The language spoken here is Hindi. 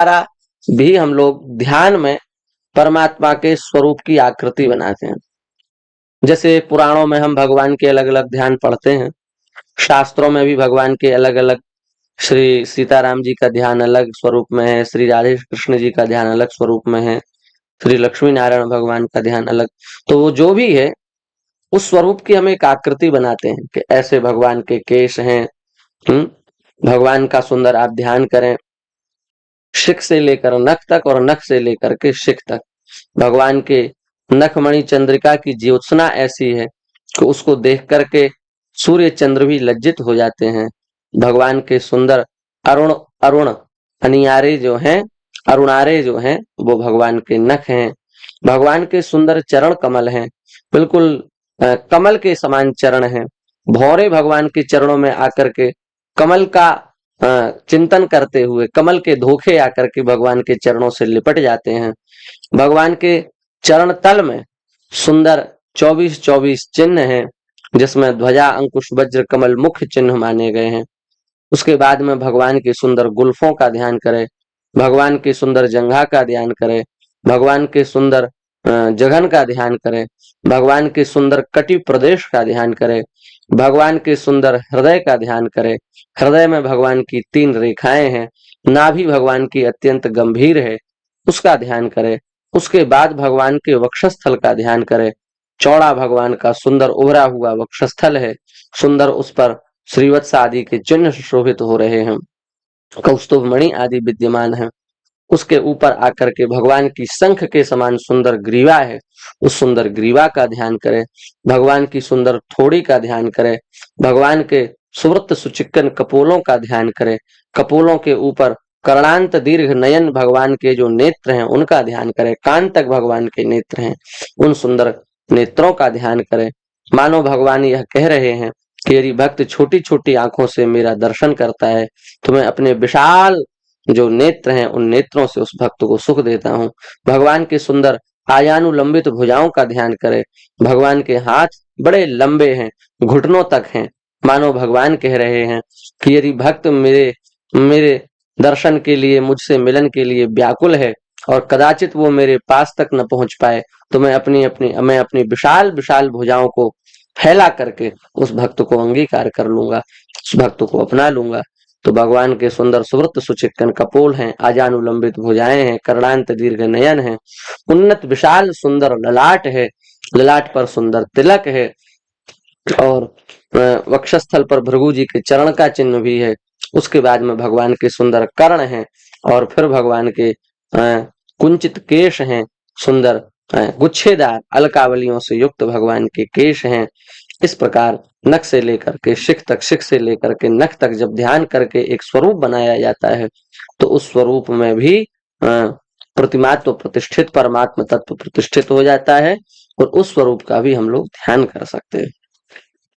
द्वारा भी हम लोग ध्यान में परमात्मा के स्वरूप की आकृति बनाते हैं। जैसे पुराणों में हम भगवान के अलग अलग ध्यान पढ़ते हैं, शास्त्रों में भी भगवान के अलग अलग, श्री सीताराम जी का ध्यान अलग स्वरूप में है, श्री राधे कृष्ण जी का ध्यान अलग स्वरूप में है, श्री लक्ष्मी नारायण भगवान का ध्यान अलग। तो वो जो भी है उस स्वरूप की हम एक आकृति बनाते हैं कि ऐसे भगवान के केश हैं। भगवान का सुंदर आप ध्यान करें, शिख से लेकर नख तक और नख से लेकर के शिख तक भगवान के नखमणि चंद्रिका की ज्योत्सना ऐसी है कि उसको देख करके सूर्य चंद्र भी लज्जित हो जाते हैं। भगवान के सुंदर अरुण अरुण अनियारे जो हैं, अरुणारे जो हैं, वो भगवान के नख हैं। भगवान के सुंदर चरण कमल हैं, बिल्कुल कमल के समान चरण हैं। भौरे भगवान के चरणों में आकर के कमल का चिंतन करते हुए कमल के धोखे आकर के भगवान के चरणों से लिपट जाते हैं। भगवान के चरण तल में सुंदर 24-24 चिन्ह हैं, जिसमें ध्वजा अंकुश वज्र कमल मुख्य चिन्ह माने गए हैं। उसके बाद में भगवान के सुंदर गुल्फों का ध्यान करें, भगवान के सुंदर जंघा का ध्यान करें, भगवान के सुंदर जघन का ध्यान करें, भगवान के सुंदर कटि प्रदेश का ध्यान करें, भगवान के सुंदर हृदय का ध्यान करें। हृदय में भगवान की 3 रेखाएं हैं, नाभि भगवान की अत्यंत गंभीर है, उसका ध्यान करें। उसके बाद भगवान के वक्षस्थल का ध्यान करें। चौड़ा भगवान का सुंदर उभरा हुआ वक्षस्थल है, सुंदर उस पर श्रीवत्स आदि के चिन्ह शोभित हो रहे हैं, कौस्तुभ मणि आदि विद्यमान है। उसके ऊपर आकर के भगवान की शंख के समान सुंदर ग्रीवा है, उस सुंदर ग्रीवा का ध्यान करें। भगवान की सुंदर थोड़ी का ध्यान करें, भगवान के सुवृत्त सुचिक्कन कपोलों का ध्यान करें। कपोलों के ऊपर कर्णांत दीर्घ नयन भगवान के जो नेत्र हैं उनका ध्यान करें। कान तक भगवान के नेत्र हैं, उन सुंदर नेत्रों का ध्यान करें। मानो भगवान यह कह रहे हैं कि यदि भक्त छोटी छोटी आंखों से मेरा दर्शन करता है तो मैं अपने विशाल जो नेत्र हैं उन नेत्रों से उस भक्त को सुख देता हूँ। भगवान के सुंदर आयानुलंबित भुजाओं का ध्यान करें। भगवान के हाथ बड़े लंबे हैं, घुटनों तक हैं। मानो भगवान कह रहे हैं कि यदि भक्त मेरे मेरे दर्शन के लिए, मुझसे मिलन के लिए व्याकुल है और कदाचित वो मेरे पास तक न पहुंच पाए तो मैं अपनी विशाल विशाल भुजाओं को फैला करके उस भक्त को अंगीकार कर लूंगा, उस भक्त को अपना लूंगा। तो भगवान के सुंदर सुवृत्त सुचिक्कन कपोल हैं, आजानुलंबित भुजाएं हैं, कर्णांत दीर्घ नयन है, उन्नत विशाल सुंदर ललाट है, ललाट पर सुंदर तिलक है और वक्षस्थल पर भृगु जी के चरण का चिन्ह भी है। उसके बाद में भगवान के सुंदर कर्ण हैं और फिर भगवान के कुंचित केश हैं, सुंदर गुच्छेदार अलकावलियों से युक्त भगवान के केश हैं। इस प्रकार नख से लेकर के शिख तक, शिख से लेकर के नख तक जब ध्यान करके एक स्वरूप बनाया जाता है तो उस स्वरूप में भी प्रतिमात्व प्रतिष्ठित परमात्म तत्व प्रतिष्ठित हो जाता है और उस स्वरूप का भी हम लोग ध्यान कर सकते हैं।